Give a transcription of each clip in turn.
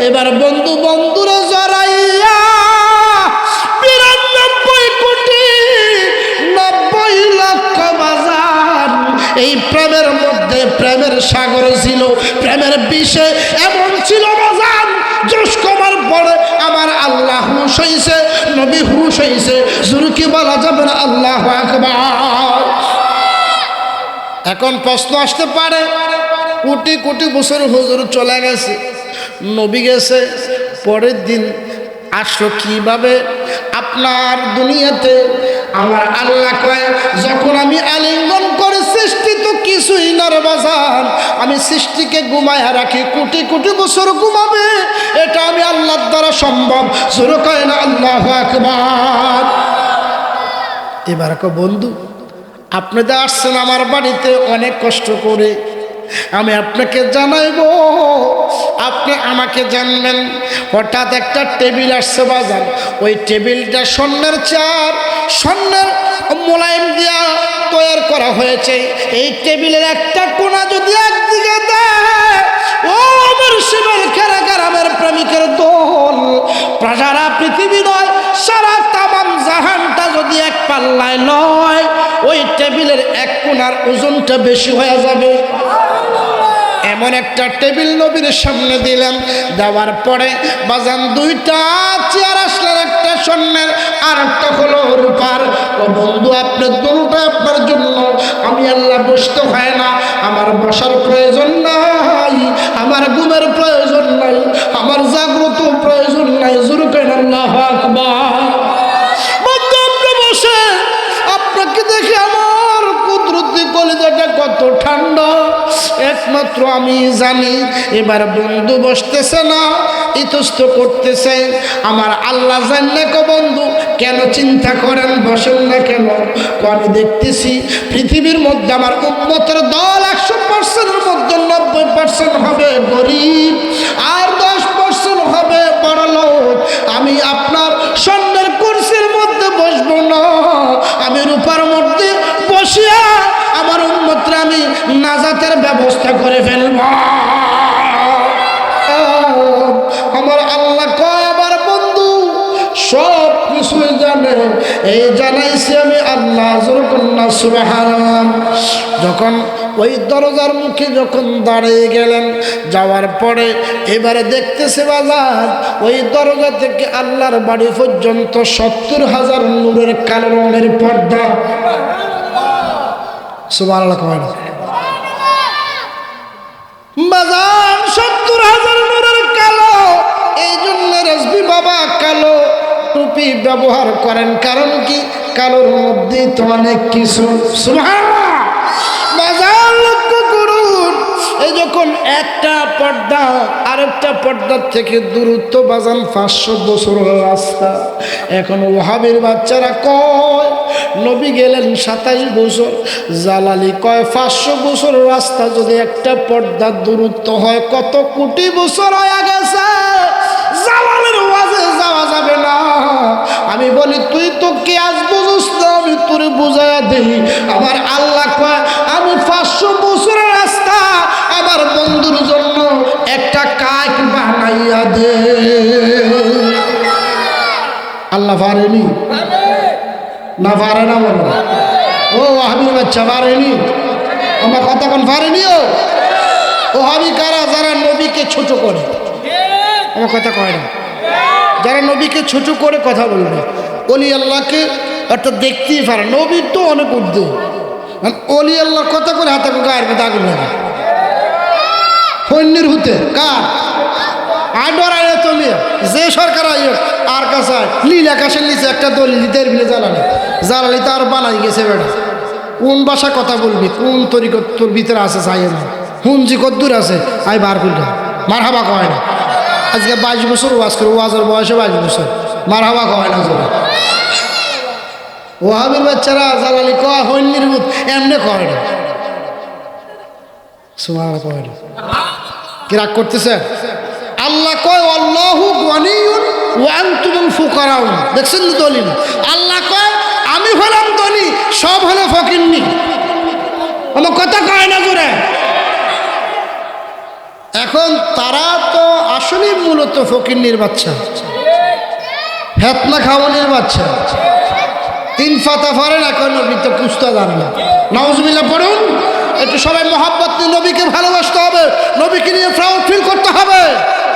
এবার বন্ধু বন্ধুরে জড়াইয়া 92 কোটি 90 লক্ষ বাজার। এই প্রেমের মধ্যে প্রেমের সাগর ছিল, প্রেমের বিষে এমন ছিল বাজার, জোশ কমার পরে আমার আল্লাহ হুশ হইছে, নবী হুশ হইছে, জুরকি বলা যাবে না আল্লাহু আকবার। এখন প্রশ্ন আসতে পারে, কোটি কোটি বছর হুজুর চলে গেছে, নবী গেছে, পরের দিন আসলো কিভাবে আপনার দুনিয়াতে? আমার আল্লাহ কয়, যখন আমি আলিঙ্গন করে সৃষ্টি তো কিছুই না রে বাজান, আমি সৃষ্টিকে ঘুমায়া রাখি, কোটি কোটি বছর ঘুমাবে, এটা আমি আল্লাহর দ্বারা সম্ভব। জোরে কয় না আল্লাহু আকবার। এবার কো বন্ধু, আপনি তো আসছেন আমার বাড়িতে অনেক কষ্ট করে, আমি আপনাকে জানাইব, আপনি আমাকে জানবেন। হঠাৎ একটা টেবিল আসছে বাজার, ওই টেবিলটা স্বর্ণের চার, স্বর্ণের মোলায়েম দিয়া তৈরি করা হয়েছে। এই টেবিলের একটা কোণা যদি একদিকে দেয়, ও আমার শিবের খেরাকার আমার প্রেমিকের দোল, সারা পৃথিবী নয়, সারা তামাম জাহানটা যদি এক পাল্লায় নয়, ওই টেবিলের এক কোণার ওজনটা বেশি হয়ে যাবে। এমন একটা টেবিল নবীর সামনে দিলাম, দেওয়ার পরে বাজান দুইটা চেয়ার আসলেন, একটা স্বর্ণের আর একটা হলো রূপার। ও বন্ধু, আপনার দুটোটা আপনার জন্য, আমি আল্লাহ বসতে হয় না, আমার বসার প্রয়োজন নাই, আমার ঘুমের প্রয়োজন নাই, আমার জাগ্রত প্রয়োজন নাই। জোরে করেন আল্লাহু আকবার। বন্ধু আপনি বসে, আপনাকে দেখে আমার কুদরতি কলিজাটা কত ঠান্ডা একমাত্র আমি জানি। এবার বন্ধু বসতেছে না, ইতস্ত করতেছে, আমার আল্লাহ জানে কো বন্ধু কেন চিন্তা করেন, বসেন না কেন? আমি দেখতেছি পৃথিবীর মধ্যে আমার উম্মতের দল 100%-এর মধ্যে 90% হবে গরিব, আর 10% হবে বড়লোক। আমি আপনার স্বর্ণের কুরসির মধ্যে বসবো না, আমি রূপার মধ্যে বসিয়া আমার উম্মতরা আমি নাজাতের ব্যবস্থা করে ফেলব। আমার আল্লাহ কয়, আবার বন্ধু সব কিছুই জানে, এই জানাইছি আমি আল্লাহ। সুবহানাল্লাহ। যখন ওই দরজার মুখে যখন দাঁড়িয়ে গেলেন, যাওয়ার পরে এবারে দেখতেছে বাজার, ওই দরজা থেকে আল্লাহর বাড়ি পর্যন্ত 70,000 নূরের কালো রঙের পর্দা। সুবহানাল্লাহ কয় না বাজার, 70,000 নূরের কালো। এই জন্য রাজবি বাবা কালো টুপি ব্যবহার করেন, কারণ কি? কালোর মধ্যে তো অনেক কিছু। সুবহানাল্লাহ। বাজার লক্ষ্য করুন, এই যখন একটা পর্দা আরেকটা পর্দার থেকে দূরত্ব বাজান 500 বছরের রাস্তা। এখন ওহাবের বাচ্চারা কয় নবী গেলেন 27 বছর, জালালি কয় 500 বছর রাস্তা যদি একটা পর্দার দূরত্ব হয়, কত কোটি বছর হয়ে গেছে। জালালের ওয়াজে যাওয়া যাবে না। আমি বলি তুই তো কে আজ বুঝুস না, আমি তোরে বুঝাইয়া দেই। আমার আল্লাহ কয় আমি 500 বছরের রাস্তা আমার বন্ধুর জন্য একটা কাক বানাইয়া দে। আল্লাহ পারেনি না? পারে না বলো? ও হাবিব বাচ্চা পারেনি? আমার কথা কোন পারেনি? ও হাবি কারা? যারা নবীকে ছোট করে। আমার কথা কয় না, যারা নবীকে ছোট করে কথা বলবে। অলি আল্লাহকে অর্থাৎ দেখতেই পারে, নবীর তো অনেক উর্দু, অলি আল্লাহর কথা করে হাতে গায়ের মধ্যে আগুন লাগে। সৈন্যের হুতে কার আডর আয় তুমি যে সরকার আয় আর কাছে নীল আকাশের নিচে একটা দলিল দিতের বিলে জ্বালানি জ্বালালি তো আর বানাই গেছে বেড়া। কোন ভাষা কথা বলবি, কোন তরিকত তোর ভিতরে আছে চাই না, হুঞ্জি কদ্দূর আছে আই বার করলে মার হাবা কয় না। আজকে 22 বছর ওয়াজ করে, ওয়াজের বয়সে 22 বছর, মার হাবা কয় না। ওহাবির বাচ্চারা জ্বালালি কয় হন্যের ভূত, এমনি কয় না, সুবহানাল্লাহ কয় না। কি রাগ করতেছে? আল্লাহ কয় আল্লাহু গনিয়ুন ওয়া আনতুমুল ফুকারাউন। দেখছেন তো দলিল? আল্লাহ কয় আমি হলাম ধনী, সব হলো ফকিন্নি। আমার কথা কয় না জোরে। এখন তারা তো আসলে মূলত ফকিন্নির বাচ্চা, ফেতনা খাওয়ানির বাচ্চা। 3 পাতা পড়েন, এখন নবী তো কুস্তা জানে না। নাউজুবিল্লাহ পড়ুন। একটু সবাই মহাব্বত নিয়ে নবীকে ভালোবাসতে হবে, নবীকে নিয়ে প্রাউড ফিল করতে হবে,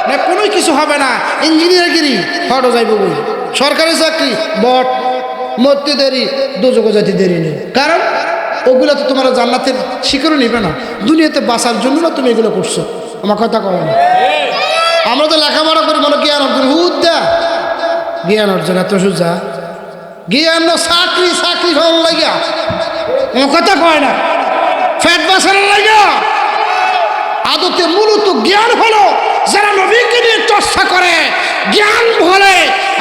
না কোনোই কিছু হবে না। ইঞ্জিনিয়ারগিরি হটো যাইব বই, সরকারি চাকরি বট, মরতে দেরি, দোজখে যেতে দেরি নেই। কারণ ওগুলো তো তোমার জান্নাতের শিকারও নিবে না, দুনিয়াতে বাঁচার জন্য না তুমি এগুলো করছো। আমার কথা কয় না। আমরা তো লেখাপড়া করি মনে জ্ঞান অর্জন, হুদ্দা জ্ঞান অর্জন এত সোজা, জ্ঞান চাকরি চাকরি ভালো লাগিয়া, আমার কথা কয় না, ফ্যাট বাঁচানোর লাগিয়া। আদতে মূলত জ্ঞান হলো যারা নবীকে নিয়ে চর্চা করে, জ্ঞান বলে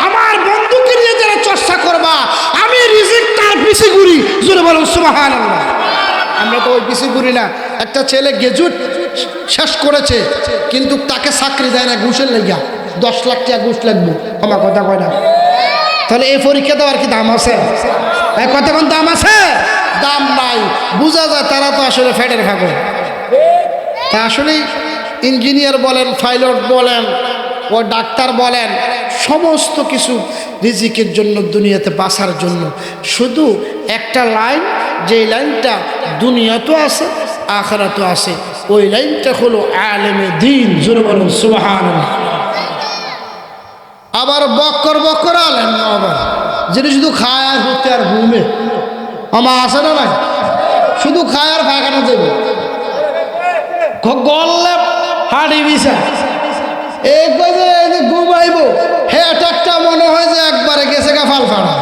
আমার বন্ধুকে নিয়ে যারা চর্চা করবা, আমি রিজিক তার পিছে ঘুরি, জোরে বলুন সুবহানাল্লাহ। আমরা তো ওই পিছে ঘুরি না। একটা ছেলে গ্রাজুয়েট শেষ করেছে, কিন্তু তাকে চাকরি দেয় না ঘুষের লেগা, 10 লাখ টাকা ঘুষ লাগবে। আমার কথা কয় না। তাহলে এই পরীক্ষা দেওয়ার কি দাম আছে? কথা কোন দাম আছে? দাম নাই। বোঝা যায় তারা তো আসলে ফ্যাটের ফাঁকর। তা আসলে ইঞ্জিনিয়ার বলেন, পাইলট বলেন, ও ডাক্তার বলেন, সমস্ত কিছু রিজিকের জন্য, দুনিয়াতে বাঁচার জন্য। শুধু একটা লাইন, যে লাইনটা দুনিয়াতেও আছে আখিরাতেও আছে, ওই লাইনটা হলো আলেমে দ্বীন, জোরে বলুন সুবহানাল্লাহ। আবার বক্কর বক্কর আলেম না, আবার যিনি শুধু খায় আর হতে আর ঘুমে, আমার আছে না নাই? শুধু খায় আর পায়খানা যাবে, গল্লে হাড়ি বিছা, এই যে ঘুমাইব, হে একটা মনে হয় যে একবারে গেছে গা ফাল ফাড়া,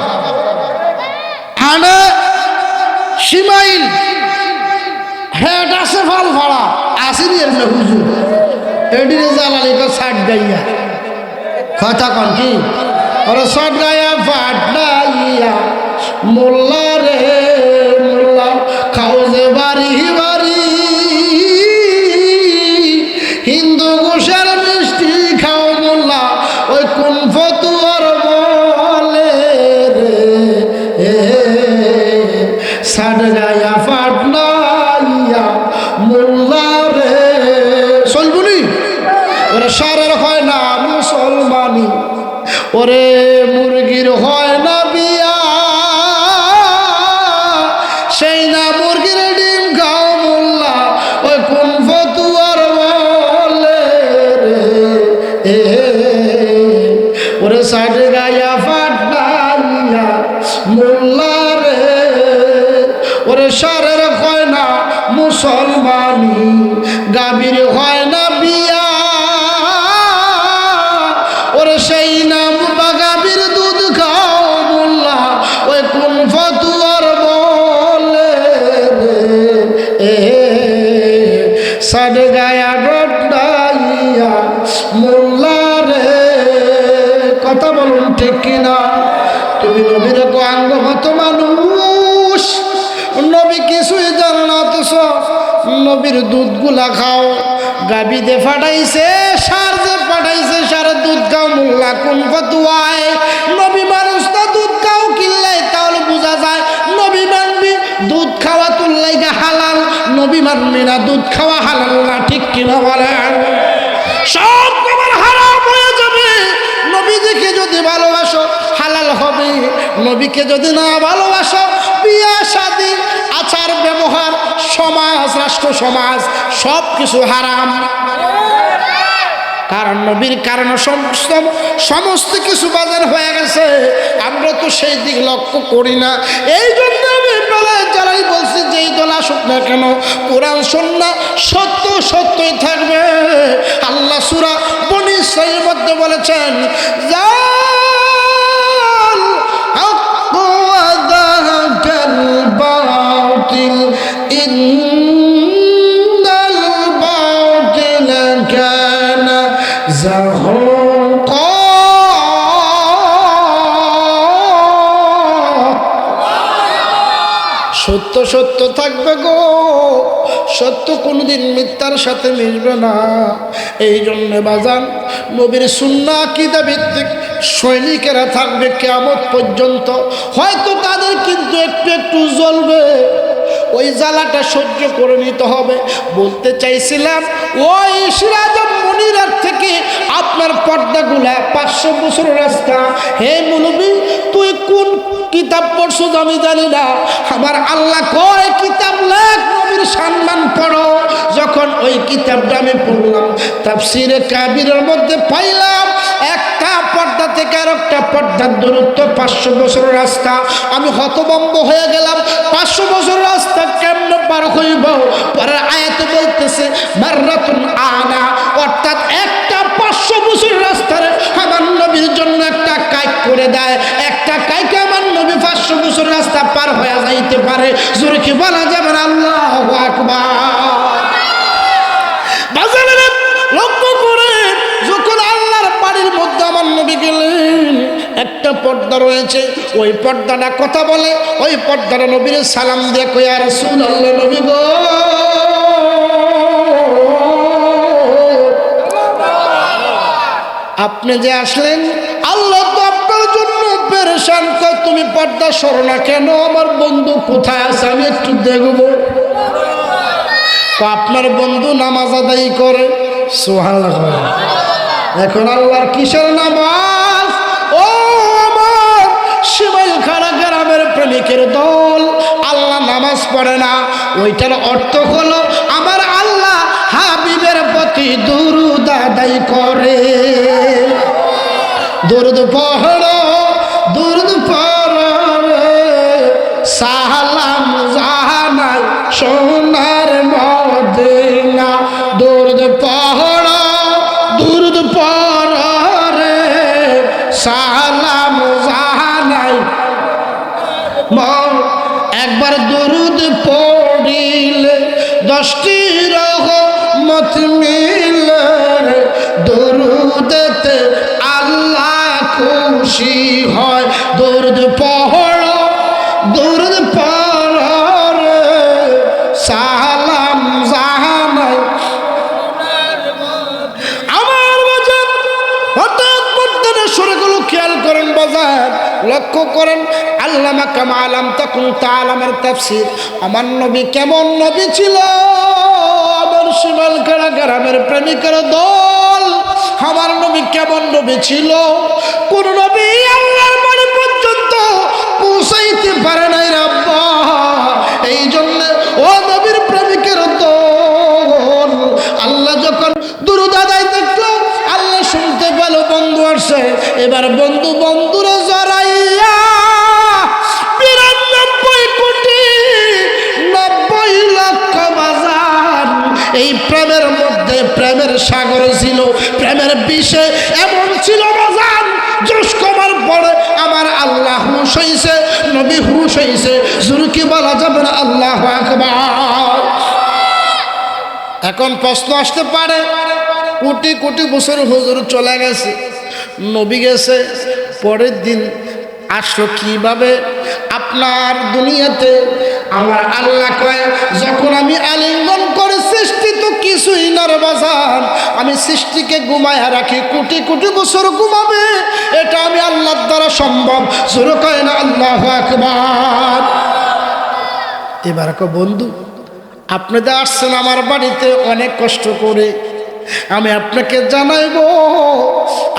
হানে সিমাইল হেট আছে ফাল ফাড়া, আসেনি এর না হুজুর, এটির জ্বালালি তো ষাট গাইয়া, কথা কন কি ওরা ষাট গাইয়া ফাটাইয়া, মোল্লা রে মোল্লা খাও যে বাড়ি বাড়ি, হিন্দু গোসার মিষ্টি খাও মোল্লা, ওই কোন ফতুয়ার বলে রে, ষাট গাইয়া ফাটাইয়া মোল্লা রে। চলবুনি ওরা সারের হয় না মুসলমানি, ওরে মুরগির হয় না বিয়া, সেই না মুরগির ডিম খাও মোল্লা, ওই কোন ফতুয়ার বলে রে, ওরে ষাট গায়া ফাটাইয়া মোল্লা রে, ওরে সারের হয় না মুসলমানি, গাভীর হয় না বিয়া, ওরে সেই নাম বাগাবির দুধ খাও মোল্লা, ওই কোন ফতুয়ার বলে রে, ষাট গায়া গড্ডাইয়া মোল্লা রে। কথা বলুন ঠিক কিনা? তুমি নবীর অঙ্গ মতো মানুষ, নবী কিছুই জানো না, অথচ নবীর দুধগুলা খাও, গাবি দে ফাটাইছে, সার যে পাঠাইছে, সারের দুধ খাও মোল্লা, কোন ফতুয়ায়? নবী মানুষ তো দুধ খাও কিনলাই, তাহলে বোঝা যায় নবী মানবি দুধ খাওয়া তুললাইগা হালাল, নবী মানবি না দুধ খাওয়া হালাল না, ঠিক কিনা বলেন? সব তোমার হারাম হয়ে যাবে। নবীজিকে যদি ভালোবাসো হালাল হবে, নবীকে যদি না ভালোবাসো বিয়া শাদী আচার ব্যবহার সমাজ রাষ্ট্র সমাজ সব কিছু হারাম। কারণ নবীর কারণে সমস্ত কিছু বাজার হয়ে গেছে, আমরা তো সেই দিক লক্ষ্য করি না। এই জন্য আমি যারাই বলছি যেই দল আসুক না কেন, কোরআন সুন্নাহ সত্য সত্যই থাকবে। আল্লাহ সূরা বনী ইসরাঈলের মধ্যে বলেছেন, জাল হাক্কু ওয়া যাহাকাল বাতিল, ইন্নাল বাতিলা কানা যাহুকা। সত্য সত্য থাকবে গো, সত্য কোনোদিন মিথ্যার সাথে মিশবে না। এই জন্য বাজান নবীর সুন্নাহ আকীদা ভিত্তিক সৈনিকেরা থাকবে কিয়ামত পর্যন্ত। হয়তো তাদের কিন্তু একটু একটু জ্বলবে, ওই জ্বালাটা সহ্য করে নিতে হবে। বলতে চাইছিলাম ওই সিরাজুল মুনিরার থেকে আপনার পর্দাগুলা 500 বছরের রাস্তা। হে মৌলবী, তুই কোন কিতাব পড়ছো আমি জানি না, আমার আল্লাহ কয় কিতাব লেখ, নবীর সম্মান পড়ো। যখন ওই কিতাবটা আমি পড়লাম, তাফসীরে কাবিরের মধ্যে পাইলাম একটা পর্দা থেকে আর একটা পর্দার দূরত্ব 500 বছরের রাস্তা। আমি হতভম্ব হয়ে গেলাম, 500 বছরের রাস্তা কেমনে পার হইব? পরের আয়াতে বলতেছে মাররাতুন আনা, অর্থাৎ একটা 500 বছরের রাস্তার আমার নবীর জন্য একটা কাইক করে দেয়। একটা কাইকে আমার নবী 500 বছরের রাস্তা পার হয়ে যাইতে পারে। জোরে কি বলা যাবে না? আল্লাহু আকবার। বাজারে লক্ষ্য করে যখন আল্লাহর বাড়ির মধ্যে আমার নবী গেলেন, একটা পর্দা রয়েছে, ওই পর্দাটা কথা বলে। ওই পর্দাটা নবীর সালাম দিয়ে কই, ইয়া রাসূলুল্লাহ, নবী গো, আপনি যে আসলেন, আল্লাহ তো আপনার জন্য পেরেশান। কয় তুমি পর্দা সরো না কেন? আমার বন্ধু কোথায় আছে আমি একটু দেখব। আপনার বন্ধু নামাজ আদায় করে। সুবহানাল্লাহ। এখন আল্লাহর কিসের নামাজ? ও আমার শিমাইলখানা গ্রামের প্রেমিকের দল, আল্লাহ নামাজ পড়ে না। ওইটার অর্থ হলো আমার আল্লাহ হাবিবের প্রতি দুরূদ আদায় করে। দুরূদ পড়ো, দুরূদ পড়ো, সালাম জানাই সোনার মদিনা। দুরূদ পড়ো, দুরূদ পড়ো রে, সালাম জানাই। একবার দুরূদ পড়িলে 10টি রহমত মিলে। দুরূদেতে আল্লাহ খুশি হয়। দুরূদ পড়ো, দুরূদ পড়ো রে, সালাম জানাই। আমার বাজার হঠাৎ পর্দাটা সরে গেল। খেয়াল করেন বাজার, লক্ষ্য করেন। আল্লামা কামা আলাম তাকুন তাআলামের তাফসীর। আমার নবী কেমন নবী ছিল? আমার শিমাইলখানা গ্রামের প্রেমিকের দল, আমার নবী কেমন নবী ছিল? কোন নবী আল্লাহর বাড়ি পর্যন্ত পৌঁছাইতে পারে নাই রাব্বা। এই জন্য ও নবীর প্রেমিকের দল, আল্লাহ যখন দুরূদ আদায় দেখলো, আল্লাহ শুনতে পেল বন্ধু আসছে। এবার বন্ধু বন্ধুরে জড়াইয়া 92 কোটি 90 লক্ষ বাজার। এই প্রেমের মধ্যে প্রেমের সাগর ছিল, প্রেমের বিষে এমন ছিল বাজার, জোশ কমার পরে আমার আল্লাহ হুশ হইছে, নবী হুশ হইছে। জুরকি বলা যাবে না? আল্লাহু আকবার। এখন প্রশ্ন আসতে পারে, কোটি কোটি বছর হুজুর চলে গেছে, নবী গেছে, পরের দিন আসলো কিভাবে আপনার দুনিয়াতে? আমার আল্লাহ কয়, যখন আমি আলিঙ্গন করে সৃষ্টি তো কিছুই না রে বাজার, আমি সৃষ্টিকে ঘুমায়া রাখি, কোটি কোটি বছর ঘুমাবে, এটা আমি আল্লাহর দ্বারা সম্ভব। জোরে কয় না আল্লাহু আকবার। এবার কো বন্ধু, আপনি তো আসছেন আমার বাড়িতে অনেক কষ্ট করে, আমি আপনাকে জানাইবো,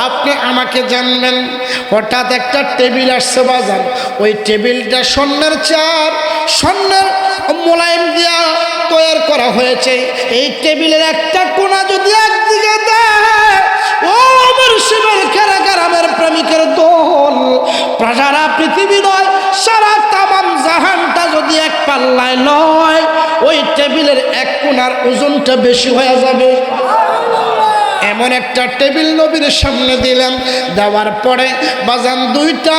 আপনি আমাকে জানবেন। হঠাৎ একটা টেবিল আসছে বাজার, ওই টেবিলটা স্বর্ণের চার, স্বর্ণের মোলায়েম দিয়া তৈরি করা হয়েছে। এই টেবিলের একটা কোণা যদি একদিকে দেয়, ও আমার শিমাইলখানা গ্রামের প্রেমিকের দল, সারা পৃথিবী নয়, সারা তামাম জাহানটা যদি এক পাল্লায় নয়, ওই টেবিলের এক কোণার ওজনটা বেশি হয়ে যাবে। এমন একটা টেবিল নবীর সামনে দিলাম, দেওয়ার পরে বাজান দুইটা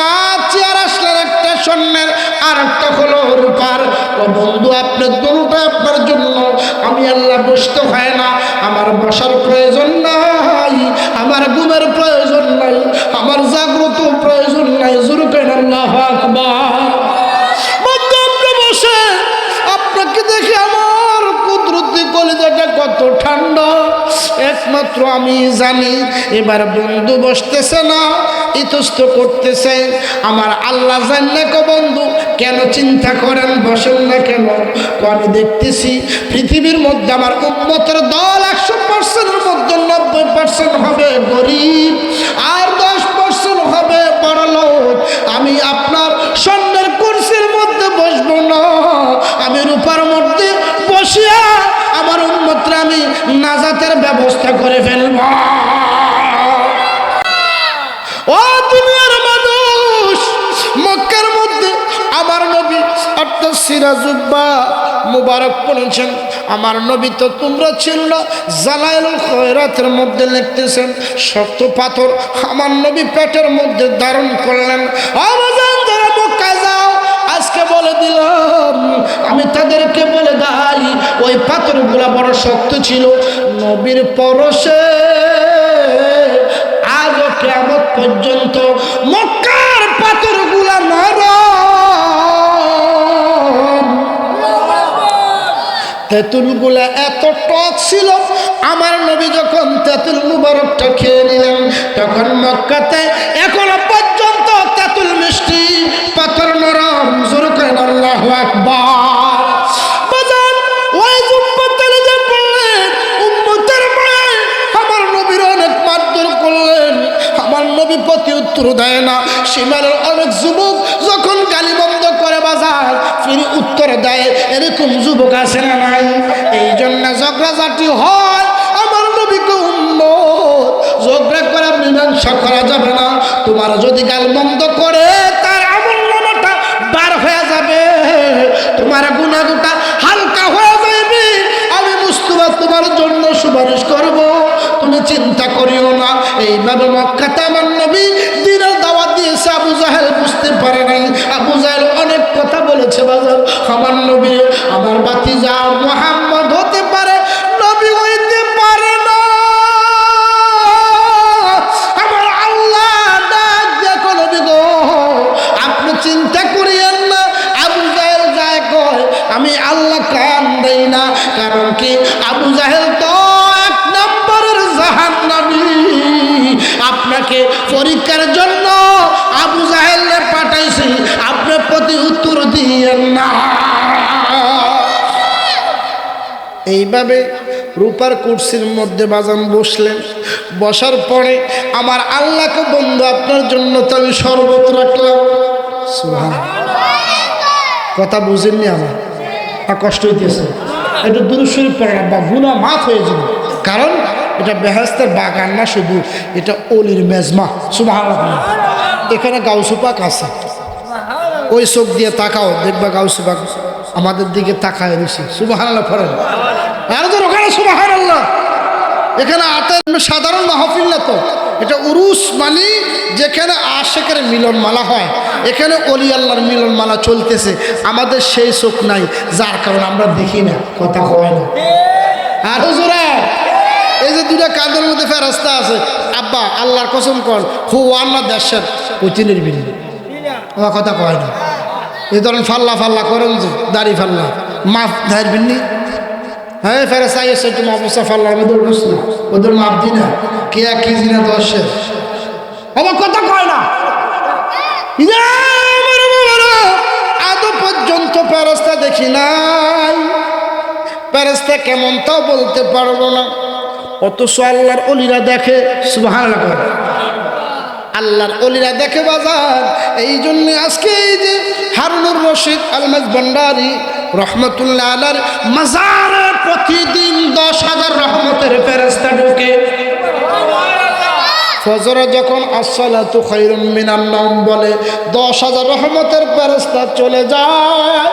চেয়ার আসলেন, একটা স্বর্ণের আর একটা হলো রূপার। ও বন্ধু, আপনার দুটোটা আপনার জন্য। আমি আল্লাহ বসতে হয় না, আমার বসার প্রয়োজন নাই, আমার ঘুমের প্রয়োজন নাই, আমার জাগ্রত প্রয়োজন নাই। জোরে করেন আল্লাহু আকবার। বন্ধু আপনি বসে, আপনাকে দেখে আমার কুদরতি কলিজাটা কত ঠান্ডা একমাত্র আমি জানি। এবার বন্ধু বসতেছে না, ইতস্ত করতেছে। আমার আল্লাহ জানলে কো বন্ধু কেন চিন্তা করেন, বসেন না কেন? আমি দেখতেছি পৃথিবীর মধ্যে আমার উম্মতের দল 100%-এর মধ্যে 90% হবে গরিব, আর 10% হবে বড়লোক। আমি আপনার স্বর্ণের কুরসির মধ্যে বসবো না, আমি রূপার মধ্যে বসিয়া আমার উম্মতরা আমি নাজাতের ব্যবস্থা করে ফেলব। ও দুনিয়ার মানুষ, মক্কার মধ্যে আমার নবী অর্থাৎ সিরাজুব্বা মুবারক পড়েছেন। আমার নবী তো তোমরা ছিল না, জালাইলুল খয়রাতের মধ্যে লিখতেছেন শক্ত পাথর আমার নবী পেটের মধ্যে ধারণ করলেন। আমাজন যারা মক্কা যাও, আজকে বলে দিলাম, আমি তাদেরকে বলে দেই ওই পাথরগুলা বড় শক্ত ছিল। নবীর পরশে আজও কিয়ামত পর্যন্ত মক্কার পাথরগুলা নরম। তেঁতুলগুলা এত টক ছিল, আমার নবী যখন তেঁতুল মুবারকটা খেয়ে নিলেন, তখন মক্কাতে এখনো পর্যন্ত তেঁতুল মিষ্টি, পাথর নরম। জোর করেন আল্লাহু আকবার। বাজান ওই উম্মতের যে বললেন, উম্মতের মায় আমার নবীর অনেক মারধর করলেন, আমার নবী প্রতি উত্তর দেয় না। সীমানের অনেক যুবক যখন গালি বন্ধ করে বাজার ফিরে উত্তর দেয়, এরকম যুবক আছে না নাই? এই জন্য ঝগড়াঝাটি হয়। আমার নবীকে উম্মত ঝগড়া করে মীমাংসা করা যাবে না। তোমার যদি গাল বন্ধ করে তার আমলনামাটা বার হয়ে যাবে, তোমার গুনাহটা হালকা হয়ে যাবে। আমি মুস্তাফা তোমার জন্য সুপারিশ করব, তুমি চিন্তা করিও না। এইভাবে মক্কাতে আমার নবী দিনের দাওয়াত দিয়েছে। আবু জাহেল বুঝতে পারে নাই। আবু জাহেল অনেক কথা বলেছে, বাজার আমার নবী আমার ভাতিজা মুহাম্মদ হতে পারে, নবী হইতে পারে না। আমার আল্লাহ ডাক দেখো, নবী গো আপনি চিন্তা করিয়েন না। আবু জাহেল যায় কয়, আমি আল্লাহ কান দেই না। কারণ কি, আবু জাহেল তো এক নম্বরের জাহান্নামী। আপনাকে পরীক্ষার জন্য আবু জাহেলকে পাঠাইছি, আপনি প্রতি উত্তর দিয়েন না। এইভাবে রূপার কুরসির মধ্যে বাজান বসলেন। বসার পরে আমার আল্লাহকে, বন্ধু আপনার জন্য তো আমি শরবত রাখলাম। কথা বুঝেননি আমার? কষ্ট হইতেছে, একটু দুরূদ শরীফ পড়লাম বা গুনাহ মাফ হয়ে যাবে। কারণ এটা বেহেশতের বাগান না, শুধু এটা অলির মেজমা। সুবহানাল্লাহ। এখানে গাউসু পাক আছে, ওই চোখ দিয়ে তাকাও, দেখবা গাউসু পাক আমাদের দিকে তাকায় বেশি। সুবহানাল্লাহ পড়েন আর তো ওখানে সুবহানাল্লাহ। এখানে আতের সাধারণ মাহফিল না তো, এটা উরুস মানে যেখানে আশেকের মিলন মালা হয়, এখানে অলি আল্লাহর মিলন মালা চলতেছে। আমাদের সেই চোখ নাই, যার কারণে আমরা দেখি না, কথা হয় না। আর হুজুরা এই যে দুটা কাঁধের মধ্যে ফেরেশতা আছে, আব্বা আল্লাহর কসম কর হু আল্লাহ দেশের ওইটিনের বিল্লি, আমার কথা কয় না। এই ধরেন ফাল্লা ফাল্লা করেন যে দাড়ি ফাল্লা মাফ ধার বিল্লি, হ্যাঁ ফেরেশতা এসে একটু মাফসা ফাল্লা আমি দৌড় না, ওদের মাফ দি না। কে এক কেজি না 10-এর, আমার কথা কয় না। আদৌ পর্যন্ত ফেরেশতা দেখি নাই, ফেরেশতা কেমন তাও বলতে পারবো না। অথচ আল্লাহর অলিরা দেখে। সুবহানাল্লাহ। আল্লাহর অলিরা দেখে বাজার। এই জন্য আজকে এই যে হারুনুর রশিদ আলমাজ ভান্ডারী রহমতুল্লাহ আলাইহির মাজারে প্রতিদিন 10,000 রহমতের ফেরেশতা ঢোকে। ফজরে যখন আসসালাতু খায়রুম মিনান নাওম বলে 10,000 রহমতের ফেরেশতা চলে যায়।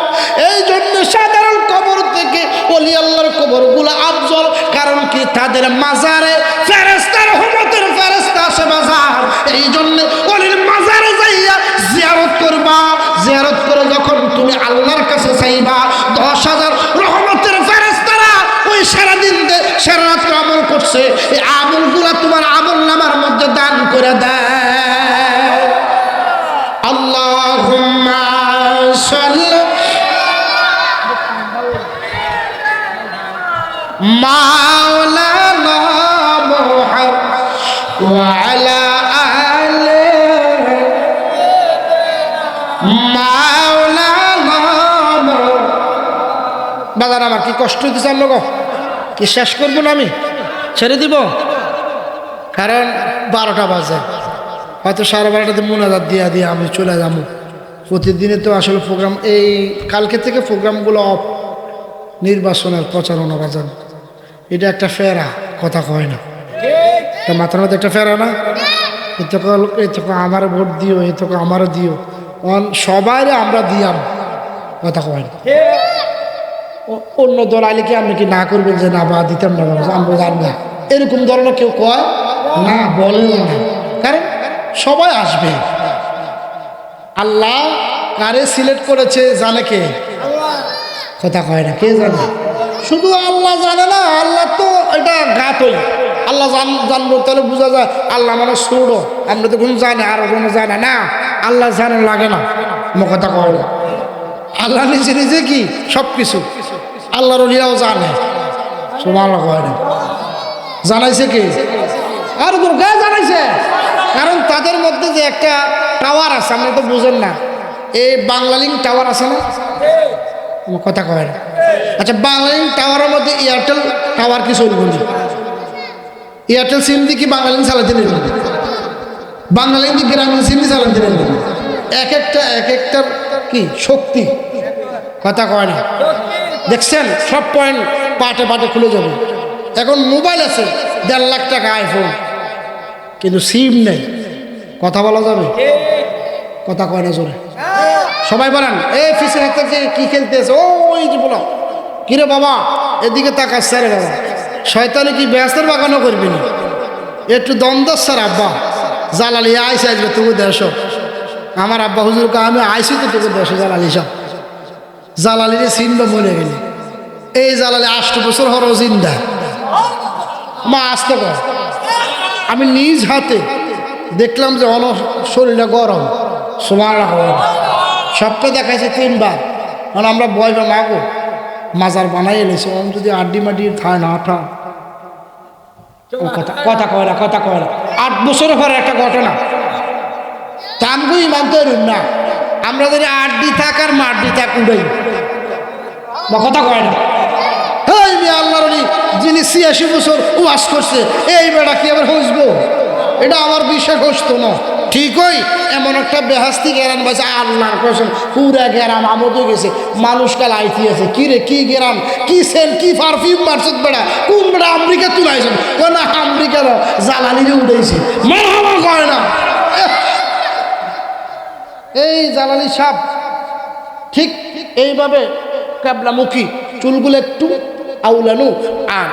এই জন্য সাধারণ কবর থেকে ওলি আল্লাহর কবরগুলো আফজল। কারণ কি, তাদের মাজারে ফেরেশতা রহমতের ফেরেশতা আসে বাজার। এই জন্য ওলির মাজারে যাইয়া জিয়ারত করবা। জিয়ারত করে যখন তুমি আল্লাহর কাছে চাইবা, 10,000 রহমতের ফেরেশতারা ওই সারাদিন সারা রাত্র আমল করছে, এই আমলগুলা তোমার আমল নামার মধ্যে দান করে দেয়। আল্লাহুম্মা সাল্লি মাওলানা মুহাম্মদ ওয়া আলা আলি মাওলানা বাজার আমার কি কষ্ট হইতেছে লোক কি শেষ করবো না আমি ছেড়ে দিব কারণ 12টা বাজে হয়তো 12:30টাতে মোনাজাত দিয়ে আমি চলে যাবো প্রতিদিনে তো আসলে প্রোগ্রাম এই কালকে থেকে প্রোগ্রামগুলো অফ নির্বাচনের প্রচারণা বাজান এটা একটা ফেরা কথা কয় না তা মাথার মধ্যে একটা ফেরা না এতক আমার ভোট দিও এতক আমারও দিও সবাই আমরা দিয়াম কথা কয় না অন্য দল আইলে কি আপনি কি না করবেন যে না বা দিতাম না আমরা জানি না এরকম ধরনের কেউ কয় না বলেও না কারণ সবাই আসবে আল্লাহ কারে সিলেক্ট করেছে জানে কে কথা কয় না কে জানে শুধু আল্লাহ জানে না আল্লাহ তো এটা গাতই আল্লাহ জানবো তাহলে বোঝা যায় আল্লাহ মানে ছোড়ো আমরা তো কোনো জানি আর কোনো জানে না আল্লাহ জানে লাগে না আমার কথা কয় না আল্লাহ নিজে নিজে কি সব কিছু আল্লাহর ওলিয়াও জানে সুবহানাল্লাহ কয় না জানাইছে কি আর কে জানাইছে কারণ তাদের মধ্যে যে একটা টাওয়ার আছে আপনি তো বুঝেন না এই বাংলালিংক টাওয়ার আছে না আমার কথা কয় না আচ্ছা বাংলালিংক টাওয়ারের মধ্যে এয়ারটেল টাওয়ার কি চলবে এয়ারটেল সিম দিয়ে কি বাংলালিংক চালাতে নেই বাংলালিংক দিয়ে গ্রামীণ সিম দিয়ে চালাতে নেই এক একটার কি শক্তি কথা কয় না দেখছেন সব পয়েন্ট পাটে পাটে খুলে যাবে এখন মোবাইল আছে 1.5 লাখ টাকা আইফোন কিন্তু সিম নেই কথা বলা যাবে কথা কয় না জোরে সবাই বলেন এই ফিসের হাতে কি খেলতেছে ওই যে বলো কিরে বাবা এদিকে তাকাচ্ছে রে বাবা শয়তানে কি ব্যস্তের বাগানও করবি না একটু দ্বন্দ্ব স্যার আব্বা জালালি আইসে আসবে তুমি দেশ আমার আব্বা হুজুর আমি আইসি তো তোকে দেশ জালালি সব জালালিরে চিনবা মরে গেলি এই জালালি 8 বছর হরো জিন্দা মা আসতে কর আমি নিজ হাতে দেখলাম যে শরীরটা গরম সুবহানাল্লাহ সবটা দেখাইছে 3 বার কারণ আমরা বয়বা মাগো মাজার বানাই এনেছি যদি আড্ডি মাড্ডি খায় না আঠা কথা কয় না 8 বছর পরে একটা ঘটনা তামগুই মানতে না আমরা যদি আড্ডি থাক আর মাড্ডি থাক উড়াই বা কথা কয় না এই মেয়ে আল্লাহর যিনি 86 বছর ওয়াজ করছে এই বেড়া কি আবার হসবো এটা আমার বিশ্বাস হসতো না ঠিকই এমন একটা বেহাস্তি গেরাম বাজে আল্লাহর কসম পুরা গেরাম আমদও গেছে মানুষ কাল আইতি আছে কি রে কি গেরাম কি সেন কি পারফিউম মারছত বেড়া কোন বেড়া আমেরিকা তুলাইছেন না আমেরিকা জালালিরে উড়াইছে মারহাবা কয় না এই জালালি সাপ ঠিক এইভাবে ক্যাবলামুখী চুলগুলো একটু আউলানো আর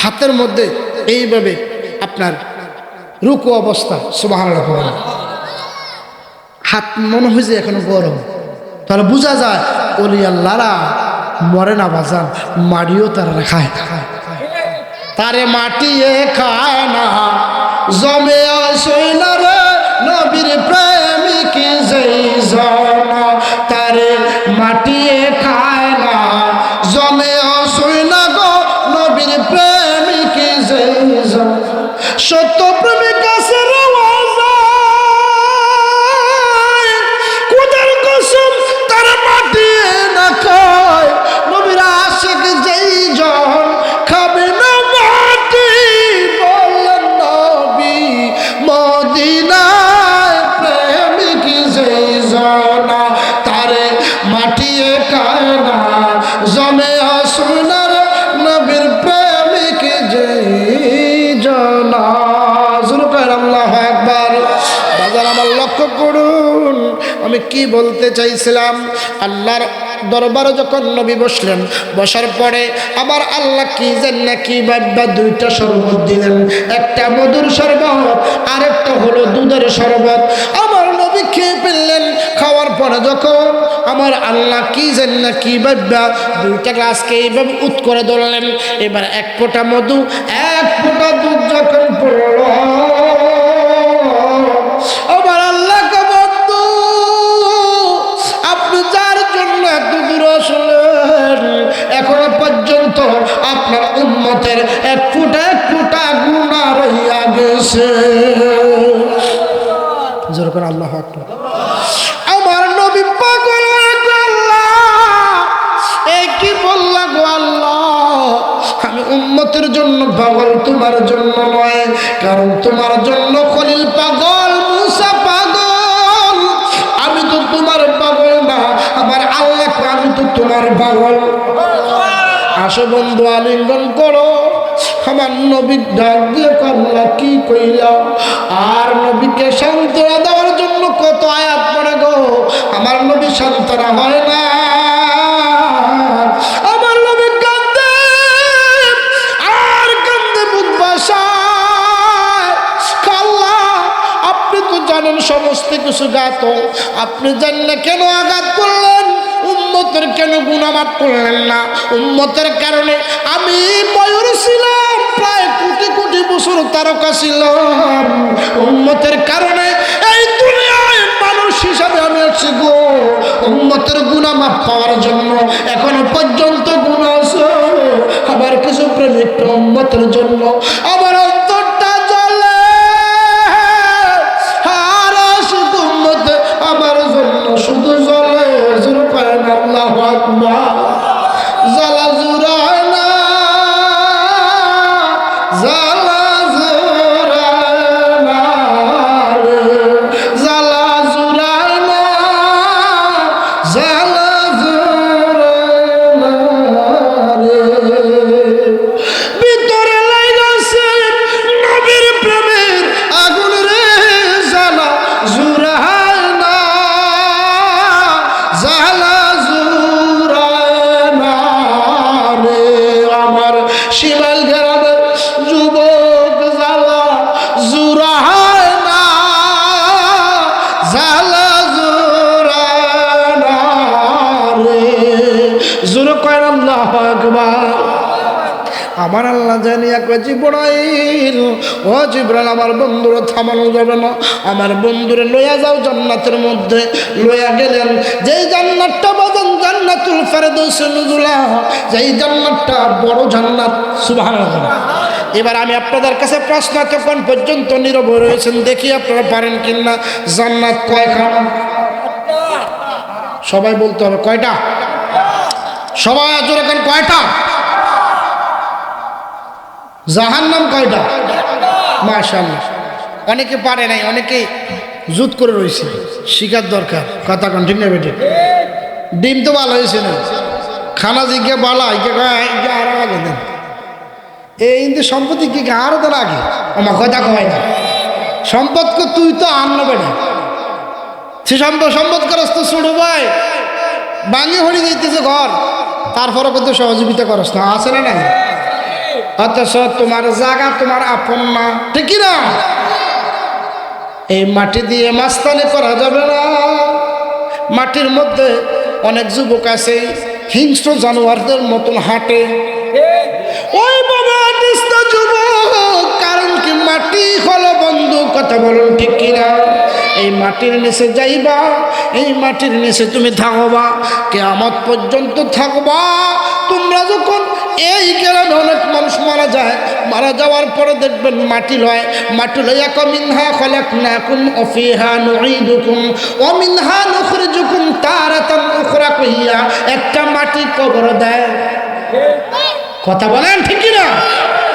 হাতের মধ্যে এইভাবে আপনার রুকু অবস্থা সুবহানাল্লাহ হাত মনে হয় যে এখনো গরম তাহলে বোঝা যায় ওলি আল্লাহরা মরে না বাজান মাটিও তারা খায় তারে মাটিয়ে খায় না জমে আসে না রে নবীর প্রেমিক যেই জন তারে মাটিয়ে খায় না জমে আসে না গো নবীর প্রেমিক যেই জন সত্য প্রেমিক আছে কোদার কসম তারা মাটিয়ে না খায় নবীর আশিক যেই জন খাবে না মাটি বললেন নবী মদিনায় প্রেমিক যেই জন তারে মাটিয়ে খায় না জমে আসুনার নবীর প্রেমিক যেই জন আল্লাহু আকবার বাজার আমার লক্ষ্য করুন আমি কি বলতে চাইছিলাম আল্লাহর দরবারে যখন নবী বসলেন বসার পরে আমার আল্লাহ কি জান্না কি বাবা 2টা শরবত দিলেন একটা মধুর শরবত আর একটা হলো দুধের শরবত আমার নবী খেয়ে ফেললেন খাওয়ার পরে যখন আমার আল্লাহ কি জান্না কি বাবা 2টা গ্লাসকে এইভাবে উৎ করে ধরলেন এবার 1 ফোঁটা মধু 1 ফোঁটা দুধ যখন পড়ল আমার আল্লাহ কে বন্ধু আপনি যার জন্য এত দূর আসলেন এখনো পর্যন্ত আপনার উম্মতের 1 ফোঁটা গুনাহ রহিয়া গেছে জোর করে আল্লাহু আকবার আমার নবী পাগল হয়ে গেল এই কি বললা গো তোমার জন্য নয়, কারণ তোমার জন্য খলিল পাগল, মুসা পাগল, আমি তো তোমার পাগল না, আমার আল্লাহ, আমি তো তোমার পাগল। আসো বন্ধু আলিঙ্গন করো, আমার নবীর ডাক দিয়ে আল্লাহ কি কইলা। আর নবীকে সান্ত্বনা দেওয়ার জন্য কত আয়াত পড়ে গো, আমার নবী সান্ত্বনা হয় না। আমার নবী কান্দে আর কান্দে বুক ভাষায়। আল্লাহ আপনি তো জানেন সমস্ত কিছু জ্ঞাত, আপনি জানেন কেন আঘাত করলেন, উম্মতের কেন গুনাহ মাফ করলেন না। উম্মতের কারণে আমি ময়ূর ছিলাম, প্রায় কোটি কোটি বছর তারকা ছিলাম। উম্মতের কারণে এই দুনিয়ায় মানুষ হিসাবে আমি আছি গো। উম্মতের গুনাহ মাফ পাওয়ার জন্য এখনো পর্যন্ত গুনাহ আছে। আবার কিছু প্রেমিক উম্মতের জন্য আমার অন্তরটা জ্বলে, আর শুধু উম্মত আমার জন্য শুধু জ্বলে। আল্লাহু আকবার। জ্বালা জুড়ায় না, জ্বালা জুড়ায় না রে, জ্বালা জুড়ায় না, জ্বালা জুড়ায় না রে। ভিতরে লাইগাছে নবীর প্রেমের আগুন রে, জ্বালা জুড়ায় না, জ্বালা শিমাল গ্রামের যুবক, জ্বালা জুড়ায় না, জ্বালা জুড়ায় না রে। জোরে কয় আল্লাহু আকবার। আমার আল্লাহ জানি একবার জিবরাইল, ও জিবরাইল আমার বন্ধুরে থামানো যাবে না, আমার বন্ধুরে লইয়া যাও জান্নাতের মধ্যে। লইয়া গেলেন, যেই জান্নাতটা বাজান জান্নাতুল ফেরদৌস নুজুলা, যেই জান্নাতটা বড় জান্নাত। সুবহানাল্লাহ। এবার আমি আপনাদের কাছে প্রশ্ন, তখন পর্যন্ত নীরব রয়েছেন, দেখি আপনারা পারেন কিনা। জান্নাত কয়খানা? সবাই বলতে হবে কয়টা? সবাই জোরে বলেন কয়টা? জাহান্নাম কয়টা? মাশাআল্লাহ। অনেকে পারে নাই, অনেকে জুত করে রয়েছে, শিকার দরকার। কথা কোন ঠিক না বেটে? ডিম তো ভালো হয়েছে না, খানা জিজ্ঞে বালা আরো আগে দেন। এই কিন্তু সম্পত্তি কি আরো তো লাগে, আমার কথা কয় না। সম্পদ কো তুই তো আন্ন বেটা, সে সম্পদ করস তো ছোট ভাই, ভাঙি হরি দিতেছে ঘর, তারপরে কত সহযোগিতা করস না, আছে না নাই? অথচ তোমার জায়গা তোমার আপন না, ঠিক না? এই মাটি দিয়ে মাস্তানি করা যাবে না। মাটির মধ্যে অনেক যুবক আছে হিংস্র জানোয়ারদের মতন হাঁটে। ওই বাবা আদিস্ত যুবক, কারণ কি মাটি হলো বন্ধু, কথা বলুন ঠিক কিনা? এই মাটির নিচে যাইবা, এই মাটির নিচে তুমি থাকবা, কিয়ামত পর্যন্ত থাকবা। তোমরা যখন এই গ্রামে অনেক মানুষ মারা যায়, মারা যাওয়ার পরে দেখবেন মাটি লয়, মাটি লইয়া মিনহা খলাকনাকুম ওয়া ফিহা নুঈদুকুম ওয়া মিনহা নুখরিজুকুম তারাতান উখরা কইয়া একটা মাটি কবর দেয়। কথা বলেন ঠিক কি না?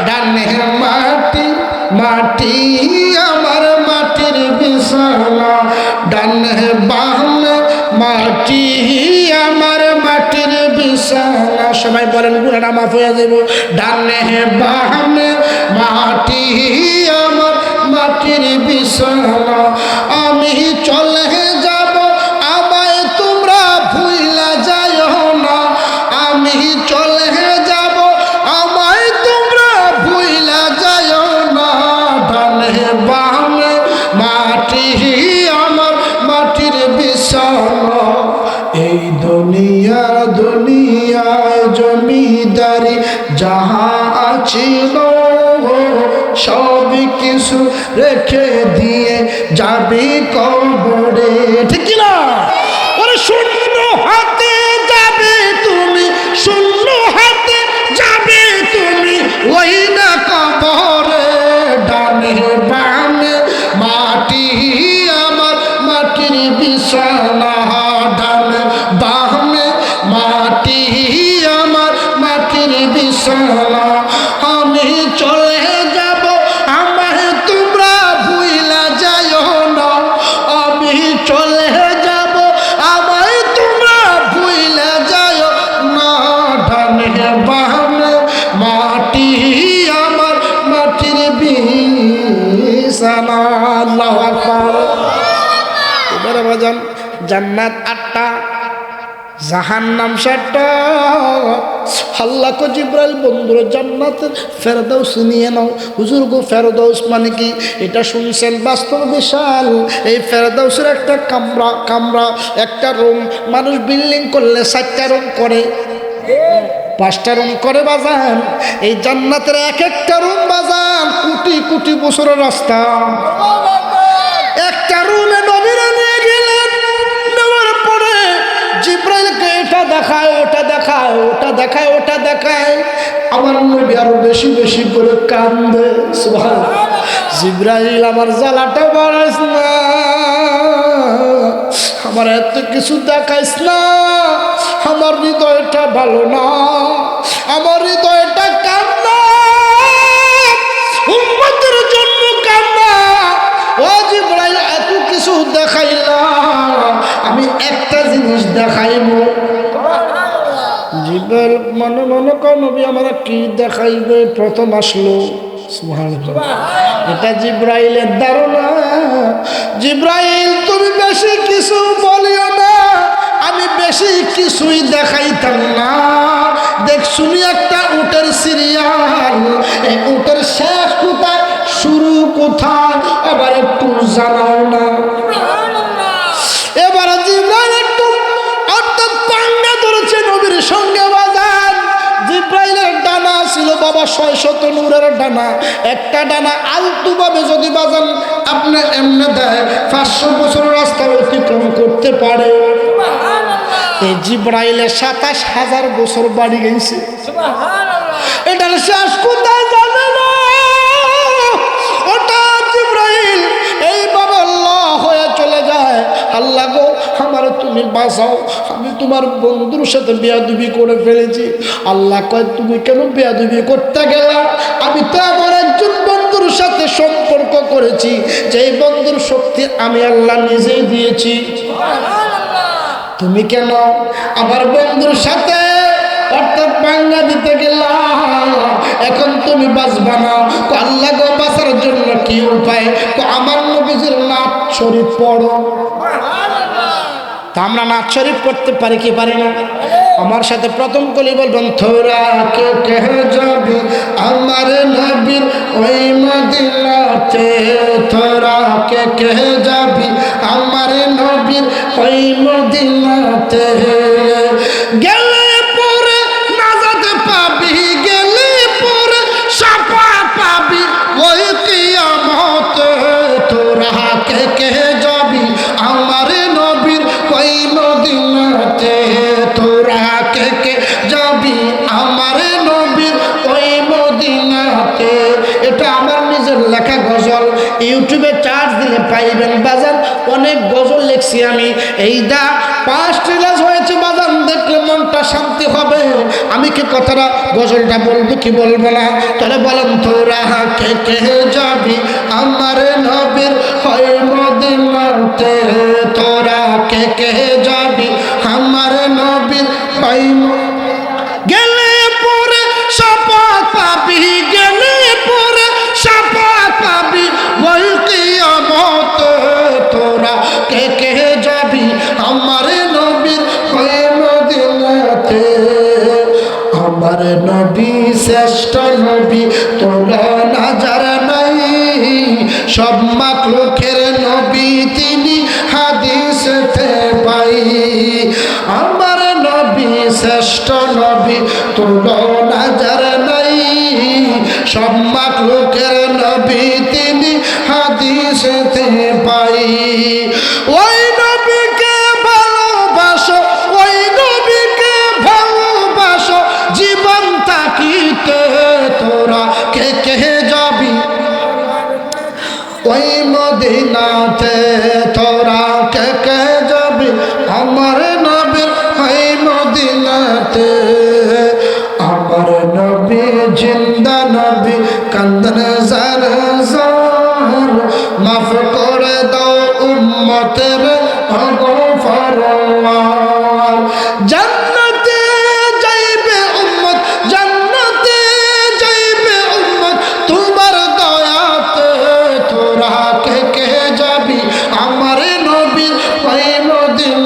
ডানে মাটি মাটি আমার মাটির বিছানা, ডানে বামে মাটি আমার মাটির বিছানা। সবাই বলেন গুনাহটা মাফ হয়ে যাবে। ডানে বামে মাটি আমার মাটির বিছানা, আমি চলে যাব আমায় তোমরা ভুইলা যাইও না, আমি চলে যাব আমায় তোমরা ভুইলা যাইও না। ডানে বামে মাটি আমার মাটির বিছানা। এই দুনিয়ায় জমিদারি যাহা ছিল সব কিছু রেখে দিয়ে যাবি কবরে, ঠিক না? ওরে শূন্য হাতে যাবে তুমি, শূন্য হাতে যাবে তুমি ওই না কবরে। ডানে বামে মাটি আমার মাটির বিছানা, ডানে বামে মাটি আমার মাটির বিছানা, আমি চলে জান্নাত 8টা, জাহান্নাম 7টা। আল্লাহ কো জিবরাইল বন্ধুরা জান্নাতের ফেরদাউস নিয়ে নাও। হুজুর গো ফেরদাউস মানে কি? এটা শুনছেন বাস্তব বিশাল। এই ফেরদাউসের একটা কামরা একটা রুম, মানুষ বিল্ডিং করলে 4টা রুম করে, 5টা রুম করে বাজান। এই জান্নাতের এক একটা রুম বাজান কোটি কোটি বছরের রাস্তা। একটা রুমে নবীরা নিয়ে গেলেন, নেওয়ার পরে জিবরাইলকে এটা দেখায়, ওটা দেখায়, ওটা দেখায়, ওটা দেখায়। আমার নবী আরো বেশি বেশি করে কান্দে। সুবহানাল্লাহ। জিবরাইল আমার জ্বালাটা বাড়াইস না, আমার এত কিছু দেখাইস না, আমার হৃদয়টা ভালো না, আমার হৃদয়টা কান্না, উম্মতের জন্য কান্না। ও জিবরাইল এত কিছু দেখাইলাম, আমি একটা জিনিস দেখাইবো। জিবরাইল মনে মনে কয় নবী আমার কি দেখাইবে? প্রথম আসলো। সুবহানাল্লাহ। এটা জিবরাইলের ধারণা। জিবরাইল তুমি বেশি কিছু বলিও না, আমি বেশি কিছুই দেখাইতাম না। দেখ শুনি একটা উটের সিরিয়াল, এই উটের শেষ কোথায়, শুরু কোথায়, আবার একটু জানাও না। এবার জিবরাইল একটু অর্থাৎ পাঙ্গা ধরেছে নবীর সঙ্গে বাজান। জিবরাইলের ডানা ছিল বাবা 600 নূরের ডানা। একটা ডানা আলতু ভাবে যদি বাজান আপনি এমনি দেয় 500 বছর রাস্তা অতিক্রম করতে পারে। এই জিবরাইলের 27,000 বছর বাড়ি গেছে। এটার শেষ কোথায় জানে না। ওটা জিবরাইল এইভাবে আল্লাহ হয়ে চলে যায়। আল্লাহ গো আমার তুমি বাঁচাও, আমি তোমার বন্ধুর সাথে বেয়াদবি করে ফেলেছি। আল্লাহ কয় তুমি কেন বেয়াদবি করতে গেলা? আমি তো আমার একজন বন্ধুর সাথে সম্পর্ক করেছি, যেই বন্ধুর শক্তি আমি আল্লাহ নিজেই দিয়েছি। তুমি কেন আমার বন্ধুর সাথে অর্থাৎ পাঙ্গা দিতে গেলা? এখন তুমি বাঁচবা না। আল্লাহ গো বাঁচার জন্য কি উপায়? আমার নবীজির নাত শরীফ পড়ো। তা আমরা নাত শরীফ পড়তে পারি কি পারি না? আমার সাথে প্রথম কলি বলবেন, তোরা কে কে যাবি আমার নবীর ওই মদিনাতে, তোরা কে কে যাবি আমার নবীর ওই মদিনাতে। গেলে পরে নাজাত পাবি, গেলে পরে সাফা পাবি ওই কিয়ামতে। তোরা কে কে যাবি আমার নবীর ওই মদিনাতে, তোরা কে কে যাবি আমার নবীর ওই মদিনাতে। এটা আমার নিজের লেখা গজল, ইউটিউবে চার্জ দিলে পাইবেন বাজান। অনেক গজল লিখছি আমি, এইটা 5 রিলিজ হয়েছে বাজান, দেখলে মনটা শান্তি হবে। আমি কি কথাটা গজলটা বলবো কি বলবো না? তাহলে বলেন, তোরা কে কে যাবি আমার নবীর ওই মদিনাতে, তোরা কে কে যাবি আমার নবীর ওই। গেলে পরে সাফাত পাবি, গেলে পরে সাফাত পাবি ওই কিয়ামতে। তোরা কে কে যাবি আমার নবীর ওই মদিনাতে। আমার নবী শ্রেষ্ঠ নবী, তুলনা যার নাই। সব মাখলুকের নবী তিনি, হাদিসেতে পাই। আমার নবী শ্রেষ্ঠ নবী, তুলনা যার নাই। সব মাখলুকের নবী তিনি, হাদিসেতে পাই। ওই নবীকে ভালোবাসো, ওই নবীকে ভালোবাসো জীবন থাকিতে। তোরা কে কে যাবি ওই মদিনাতে, তোরা কে কে যাবি আমার নবীর ওই মদিনাতে। আমার নবী জিন্দা নবী, কান্দন জার জার, মাফ করে দাও উম্মতের অগফরওয়ার। জান্নাতে যাইবে উম্মত, জান্নাতে যাইবে উম্মত তোমার দয়াতে। তোরা কে কে যাবি আমার নবীর ওই মদিনাতে।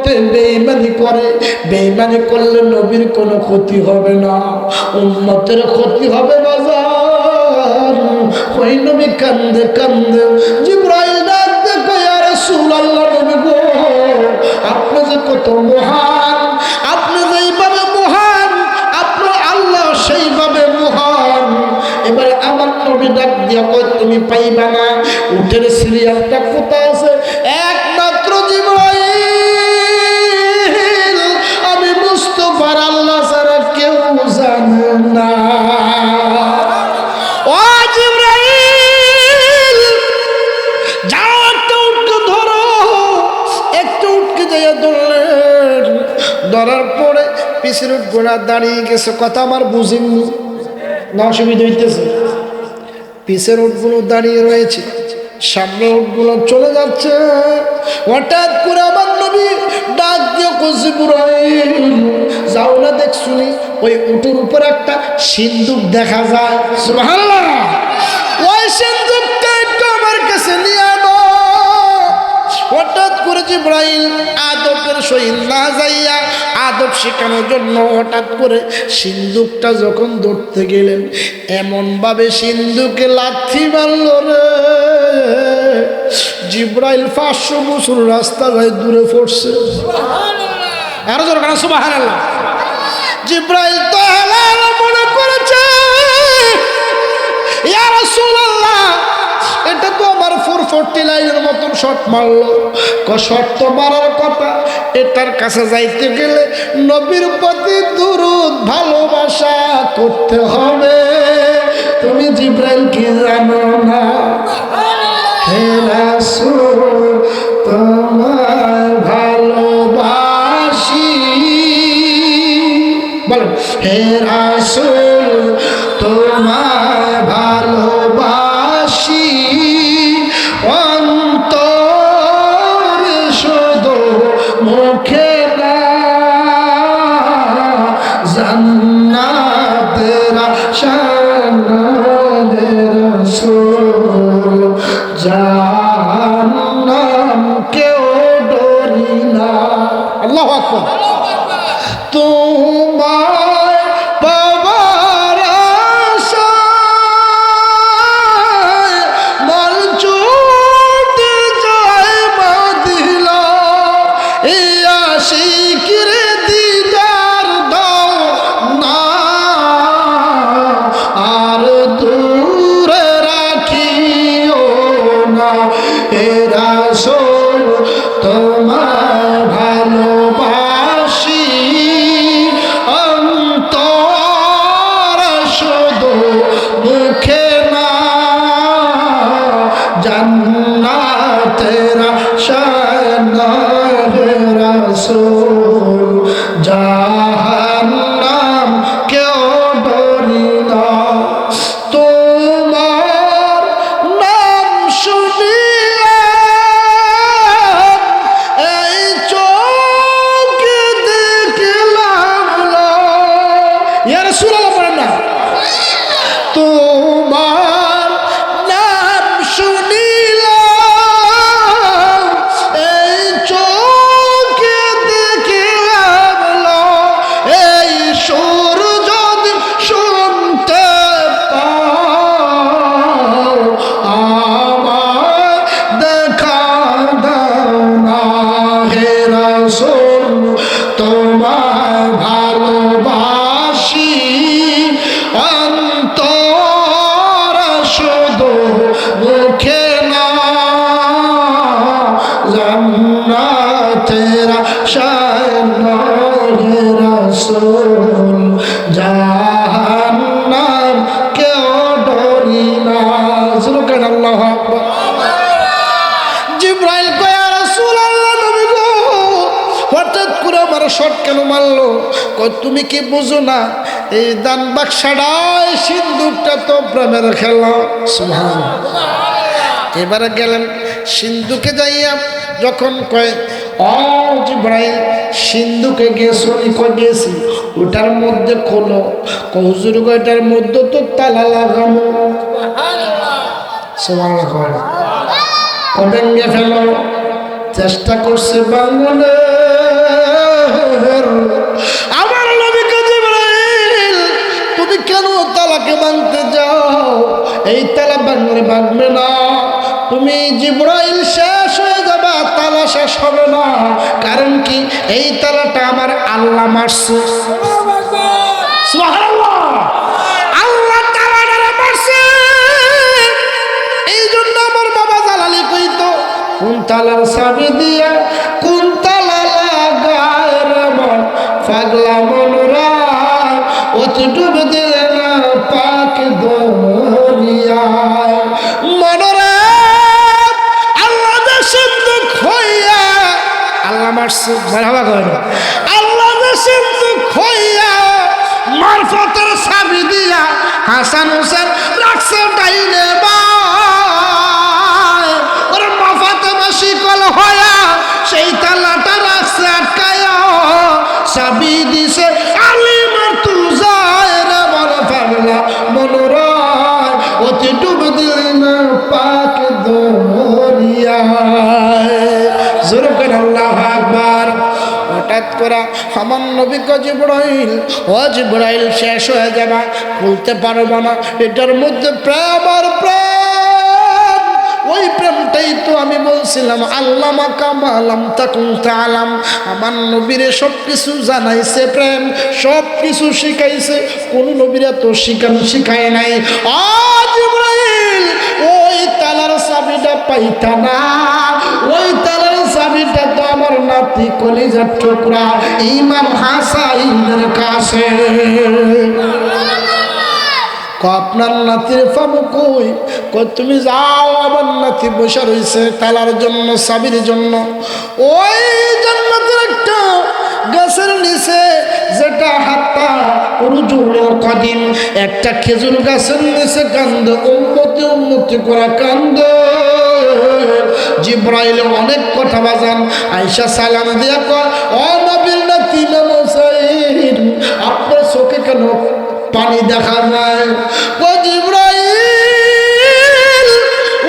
উম্মতে বেঈমানি করে, বেঈমানি করলে নবীর কোনো ক্ষতি হবে না, উম্মতের ক্ষতি হবে বাজার। ওই নবী কান্দে কান্দে জিবরাইল ডাক দেখো, ইয়া রাসূলুল্লাহ, নবী গো আপনি যে কত মহান, আপনি যেইভাবে মহান, আপনার আল্লাহ সেইভাবে মহান। এবারে আমার নবী ডাক দিয়া কয়, তুমি পাইবা না, উটের সিরিয়ালটা কোথায় আছে? একমাত্র জিবরাইল, আমি মুস্তাফার আল্লাহ ছাড়া কেউ জানে না। ও জিবরাইল, যাও একটা উটকে ধরো। একটা উটকে যাইয়া ধরলেন, ধরার পরে পিছের উটগুলা দাঁড়িয়ে গেছে। কথা আমার বুঝিনি না, অসুবিধা হইতেছে? পিছের উটগুলো দাঁড়িয়ে রয়েছে, সামনে উটগুলো চলে যাচ্ছে। হঠাৎ করে আমার নবী ডাক দিয়ে কইছে, জিবরাইল যাও না, দেখছুনি ওই উটের উপর একটা সিন্দুক দেখা যায়। সুবহানাল্লাহ, ওই সিন্দুকটা একটু আমার কাছে নিয়ে আনো। হঠাৎ করে জিবরাইল আদবের সহিত না যাইয়া, আদব শেখানোর জন্য হঠাৎ করে সিন্দুকটা যখন ধরতে গেলেন, এমন ভাবে সিন্দুকে লাথি মারল রে, জিবরাইল 500 বছর রাস্তা যায় দূরে পড়ছে। আরো দরকার সুবহানাল্লাহ। জিবরাইল তো হেলাল মনে করেছে, ইয়া রাসূলুল্লাহ এটা তো আমার 440 লাইনের মতন শট মারলো। শট তো মারার কথা, এটার কাছে যাইতে গেলে নবীর প্রতি দুরূদ ভালোবাসা করতে হবে। তুমি জিবরাইল কি জানো না? হে রাসূল তোমায় ভালোবাসি, বলেন হে রাসূল তোমায় ভালোবাসি, অন্তর শুধু মুখে না, জান্নাতের শানের রাসূল, জাহান্নাম কেউ ডরি না। আল্লাহু আকবার। তোমায় পাবার আশায় মন ছুটে যায় মদিনা, এই আশিকের দিদার দাও না, আর দূরে রাখিও না। হে রাসূল তোমায় ভালোবাসি, অন্তর শুধু মুখে না, জান্নাতের শানের রাসূল, জাহান্নাম কেউ ডরি না। তোমার নাম শুনিয়া এই চোখে দেখলাম না, ইয়া রাসূলুল্লাহ বলেন না, তোমার নাম শুনিলাম এই চোখে দেখলাম না, এই সুর যদি শুনতে পাও আমায় দেখা দাও না। হে রাসূল তোমায় ভালোবাসি, অন্তর শুধু মুখে না, জান্নাতের শানের রাসূল, জাহান্নাম কেউ ডরি না। সুবহান আল্লাহু আকবার। জিবরাইল কয়, ইয়া রাসূলুল্লাহ, নবী গো হঠাৎ করে আমার শট কেন মারলো? কয় তুমি কি বুঝো না, এই দান বাক্সাটাই সিন্দুকটা তো প্রেমের খেলা। সুবহানাল্লাহ। এবারে গেলেন সিন্ধুকে যাইয়া যখন কয়, ও জিবরাইল সিন্ধুকে গেছো? কয় গেছি। ওটার মধ্যে খোলো। হুজুর গো এটার মধ্যে তো তালা লাগানো। সুবহানাল্লাহ। ভেঙে ফেলো। চেষ্টা করছে বাঙালি, কেন তালাকে ভাঙতে যাও? এই তালা ভাঙবে না। তুমি জিবরাইল শেষ হয়ে যাবা, তালা শেষ হবে না। কারণ কি? এই তালাটা আমার আল্লাহ মারছে। সুবহানাল্লাহ, আল্লাহ তালাটা মারছে। এই জন্য আমার বাবা জালালি কইতো, কোন তালার চাবি দিয়া কোন তালা লাগায় রে মন, পাগলা মনরা অতি ডুব দিলে না পাক দরিয়ায়। মনরা আল্লাহ দেশের দুঃখ হইয়া, আল্লাহ মারছে মারহাবা কয় না, আল্লাহ দেশের দুঃখ হইয়া মারফতের চাবি দিয়া হাসান হোসেন রাখছে ডাইনে বাই। ওর মাফাতেমা শিকল হইয়া সেই তালাটা রাখছে আটকায়া, চাবি দিছে আলিমার তুজায় রে বল পাগলা মনোরয় অতি ডুব দিলে না পাক দরিয়ায়। জোরে করে আল্লাহু আকবার। হঠাৎ করে আমার নবী কয় জিবরাইল, ও জিবরাইল শেষ হয়ে যাবা, খুলতে পারবো না। এটার মধ্যে প্রেম আর প্রেম। ওই প্রেমটাই তো আমি বলছিলাম, আল্লামা কামালাম তাকুন তাআলাম। আমার নবীরে সব কিছু জানাইছে, প্রেম সব কিছু শিখাইছে। কোন নবীরা তো শিখায় নাই। ও জিবরাইল, ওই তালার চাবিটা পাইতা না। ওই তালার চাবিটা তো আমার নাতি কলিজার টুকরা ইমাম হাসাইনের কাছে। আপনার নাতির পাবো কই? তুমি যাও, আমার নাতি বসে রয়েছে তালার জন্য, চাবির জন্য। ওই জান্নাতের একটা গাছের নিচে, যেটা হাত্তা রুজুল কদিম, একটা খেজুর গাছের নিচে কান্দে, উম্মতি করা কান্দে। জিবরাইল অনেক কথা বাজান। আয়েশা সালাম দিয়া কয়, ও নবীর নাতি ইমাম হোসেন, আপনার চোখে কেন পানি দেখা যায়? ও জিবরাইল,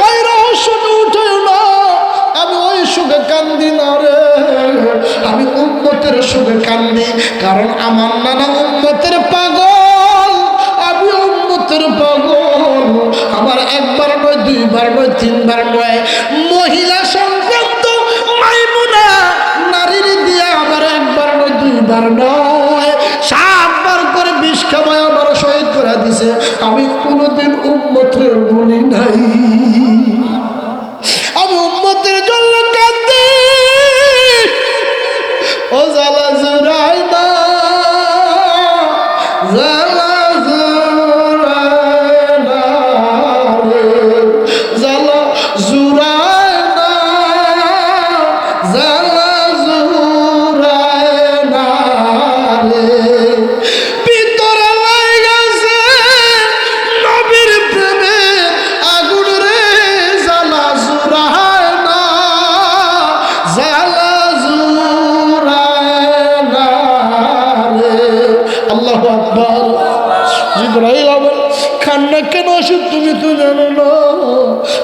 ওই রহস্যটা উঠে না। আমি ওই সুখে কান্দি না রে, আমি উম্মতের সুখে কান্দি। কারণ আমার নানা উম্মতের পাগল, আমি উম্মতের পাগল। আমার একবার নয়, দুইবার নয়, তিনবার নয়, মহিলা সংক্রান্ত মাইমুনা নারীর দিয়া আমার একবার নয়, দুইবার নয়, 7 বার করে বিষ খাওয়ায় আমার শহীদ করে দিছে। আমি কোনোদিন উম্মতের বলি নাই। আমি উম্মতের জন্য কাঁদি। ও জালা জুরাই না, জালা জুরাই না রে, জালা জুরাই না, জালা জুরাই না রে। ভিতরে লাগাছে নবীর প্রেমে আগুন রে, জালা জুরাই না, জালা জুরাই না রে। আল্লাহু আকবার। জিবরাইল আবার কান্না কেন আসে তুমি তো জানো না,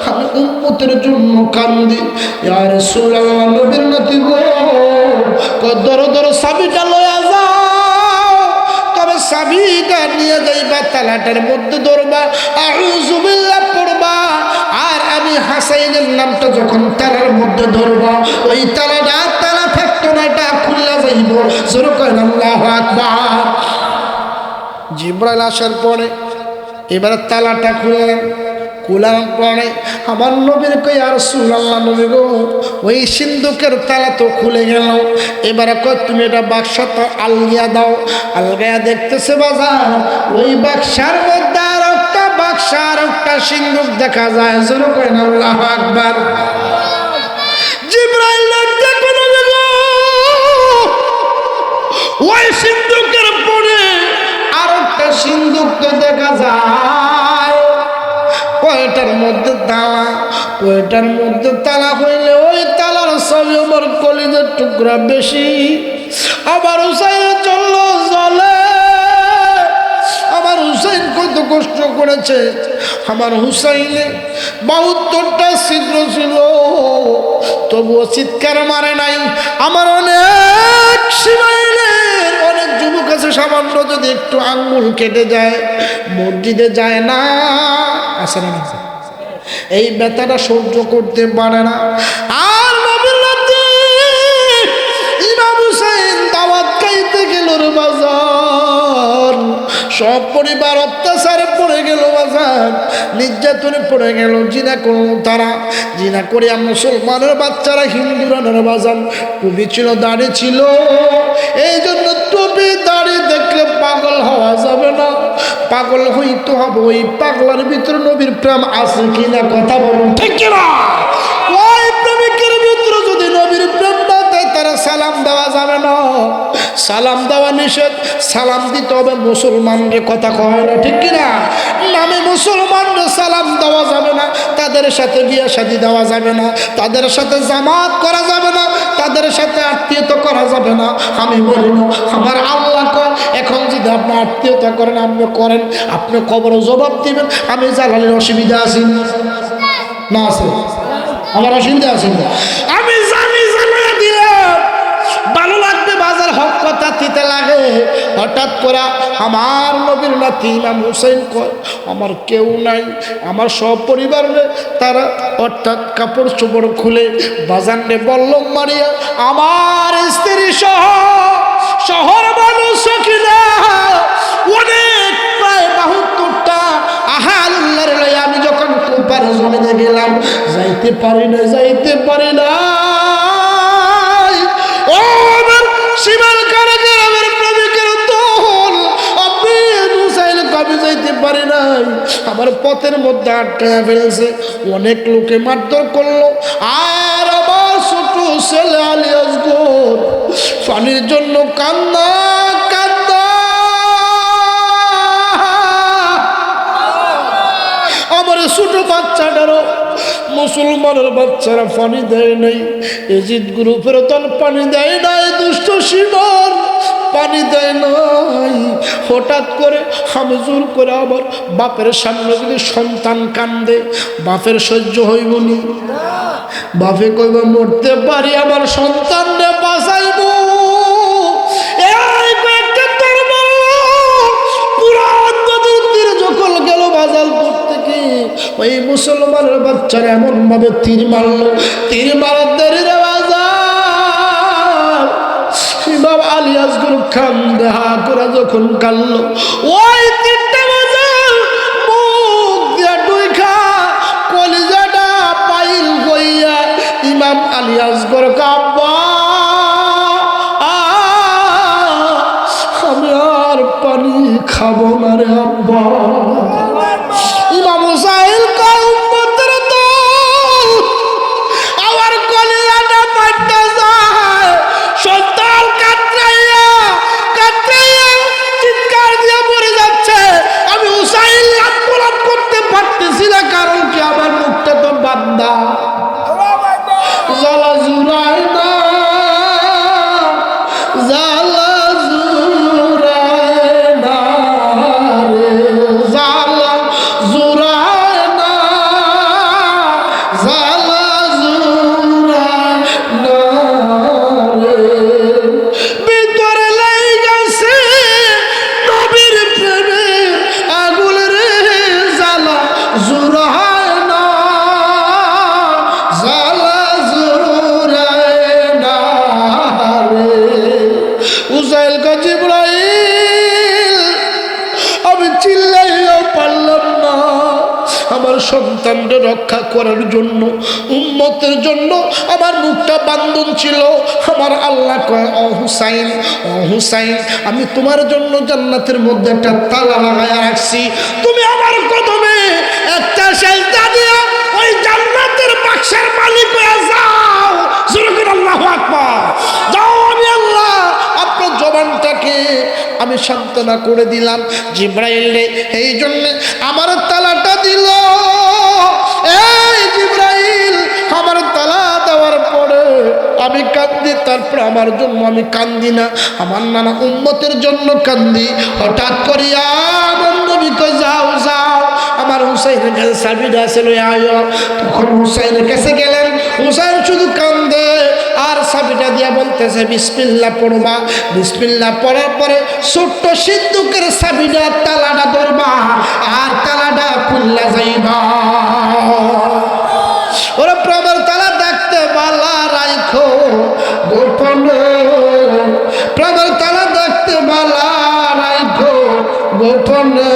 আমি উম্মতের জন্য কান্দি। ইয়া রাসূলুল্লাহ, নবীর নাতি গো, ধরো ধরো চাবিটা লয়া যাও। তবে চাবিটা নিয়ে যাইবা, তালাটার মধ্যে ধরবা, আউযু বিল্লাহ পড়বা। আর আমি হাসাইনের নামটা যখন তালার মধ্যে ধরবা, ওই তালাটা তালা থাকতো না, এটা খুললা যাইব। জোরে করেন আল্লাহু আকবার। জিবরাইল আসার পরে এবার তালাটা খোলার পরে আমার নবীর কই, আর রাসূলুল্লাহ নবী গো, ওই সিন্ধুকের তালা তো খুলে গেল। এবারে কই তুমি এটা বাক্সা তো আলগিয়া দাও। আলগিয়া দেখতেছে বাজার, ওই বাক্সার মধ্যে আর একটা বাক্সা, আর একটা সিন্ধুক দেখা যায়। জোরে করেন আল্লাহু আকবার। জিবরাইল দেখো নবী গো, ওই সিন্ধুকের পরে আর একটা সিন্ধুক তো দেখা যায়। কয়টার মধ্যে তালা, কয়টার মধ্যে তালা হইলে ওই তালার ছবি আমার কলিজার টুকরা বেশি। আমার হুসাইন চললো জলে। আমার হুসাইন কত কষ্ট করেছে। আমার হুসাইনে 72টা ছিদ্র ছিল, তবুও চিৎকার মারে নাই। আমার অনেক শিবাইলের অনেক যুবক আছে সামান্য যদি একটু আঙ্গুল কেটে যায় মসজিদে যায় না, আসে না? এই ব্যথাটা সহ্য করতে পারে না। আর নবীর রাতে ইমাম হুসাইন দাওয়াত খাইতে গেল রে বাজার, সব পরিবার অত্যাচারে পড়ে গেল বাজার, নির্যাতনে পড়ে গেল, জিনা করল তারা, জিনা করে মুসলমানের বাচ্চারা হিন্দুরা বাজান টুপি ছিল, দাড়ি ছিল, এই জন্য টুপি দাড়ি দেখলে পাগল হওয়া যাবে না, পাগল হইতে হবে। ওই পাগলার ভিতরে নবীর প্রেম আছে কিনা কথা বলুন ঠিক কিনা? ওই প্রেমিকের ভিতরে যদি নবীর প্রেম না দেয় তারা সালাম দেওয়া যাবে না, সালাম দেওয়া নিষেধ, সালাম দিতে হবে মুসলমানদের, কথা কয় না ঠিক কিনা? নামে মুসলমানদের সালাম দেওয়া যাবে না, তাদের সাথে বিয়ে শাদী দেওয়া যাবে না, তাদের সাথে জামাত করা যাবে না, তাদের সাথে আত্মীয়তা করা যাবে না। আমি বলি না, আমার আল্লাহ কয় এখন যদি আপনি আত্মীয়তা করেন আপনি করেন, আপনি কবর জবাব দিবেন। আমি জালালের অসুবিধা আছি না? আছে, আমার অসুবিধা আছে না? আমি জানি জানাইয়া দিলাম, ভালো লাগবে বাজার, হক কথা দিতে লাগে। হঠাৎ করে আমার নবীর নাতি ইমাম হুসাইন কয় আমার কেউ নাই, আমার সব পরিবার তারা অর্থাৎ কাপড় চোপড় খুলে বাজারে বল্লম মারিয়া আমার স্ত্রী সহ শহর মানুষ কিনা অনেক প্রায় 72টা আহালুল্লাহর লয়ে আমি যখন কুপার জমিনে গেলাম, যাইতে পারি না, যাইতে পারি না। ও আমার সীমার কারাগারের প্রেমিকের দল, আপনি হুসাইন কবে যাইতে পারি নাই, আমার পথের মধ্যে আটকায়া ফেলেছে, অনেক লোকে মারধর করলো। আর আমার ছোট ছেলে আলী আসগর পানির জন্য কান্না কান্না, আমার ছোট বাচ্চাটারও মুসলমানের বাচ্চারা পানি দেয় নাই, এজিদ গ্রুপের দল পানি দেয় নাই, দুষ্ট সীমার পানি দেয় নাই। হঠাৎ করে আমি জোর করে আবার বাপের সামনে যদি সন্তান কান্দে, বাপের সহ্য হইবনি, বাপে কইব মরতে পারি আমার সন্তান রে বাঁচাইব। এই কয়েকটা তোর পুরান নদীর তীরে যখন গেল বাজালপুর থেকে, ওই মুসলমানের বাচ্চারা এমন ভাবে তীর মারলো, তীর মারার দেরি রে বাজার, ইমাম আলী আসগর খান দেহা করে যখন কানলো, ওই তীরটা বাজার মুখ দিয়া ডুইখা কলিজাটা পাইল গইয়া ইমাম আলী আসগর কাব্বা আমি আর পানি খাবো না রে আব্বা। ইমাম হুসাইন কয় উম্মতের দল, আমার কলিজাটা ফাটতে যায়, সন্তান কাতরাইয়া কাতরাইয়া চিৎকার দিয়ে মরে যাচ্ছে, আমি হুসাইন আত্মলাভ করতে পারতেছি না, কারণ কি আমার মুখটা তো বান্দা, জ্বালা জুড়ায় না, জ্বালা জুড়ায় না রে, জ্বালা জুড়ায় না, জ্বালা জুড়ায় না রে, ভিতরে লাইগাছে নবীর প্রেমে আগুন রে, জ্বালা জুড়ায় না, জ্বালা জুড়ায় না রে। হুসাইন কা জিবরাইল, আমি চিল্লাইয়াও পারলাম না, আমার সন্তানকে রক্ষা করার জন্য, উম্মতের জন্য আমার মুখটা বান্ধন ছিল। আমার আল্লাহ কয় ও হুসাইন, ও হুসাইন, আমি তোমার জন্য জান্নাতের মধ্যে একটা তালা লাগায়া রাখছি, তুমি আমার কদমে একটা সেজদা দিয়া ওই জান্নাতের বাক্সের মালিক হয়ে যাও। জোরে আল্লাহু আকবার, যাও, আমি আল্লাহ আপনার জবানটাকে আমি সান্ত্বনা করে দিলাম। জিব্রাইল রে এই জন্য আমার তালাটা দিল। এই জিব্রাইল আমার তালা দেওয়ার পরে আমি কান্দি, তারপর আমার জন্য আমি কান্দি না, আমার নানা উম্মতের জন্য কান্দি। হঠাৎ করিয়া আমার নবী কই যাও যাও, আমার হুসাইনের কাছে চাবিটা আছে লই আয়। তখন হুসাইনের কাছে গেলেন, হুসাইন শুধু কান্দে আর চাবিটা দিয়া বলতেছে বিসমিল্লাহ পড়বা। বিসমিল্লাহ পড়ার পরে ছোট্ট সিন্ধুকের চাবিটা তালাটা ধরবা আর তালাটা খুললা যাইবা। ওরা প্রভুর তালা দেখতে বালা রাইখো গোপনে, প্রভুর তালা দেখতে বালা রাইখো গোপনে,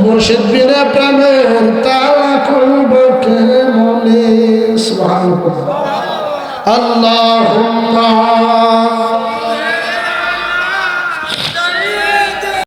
মুর্শিদ বিনা প্রেমের তালা খুলবে কে মনে। সুবহানাল্লাহ। আল্লাহুম্মা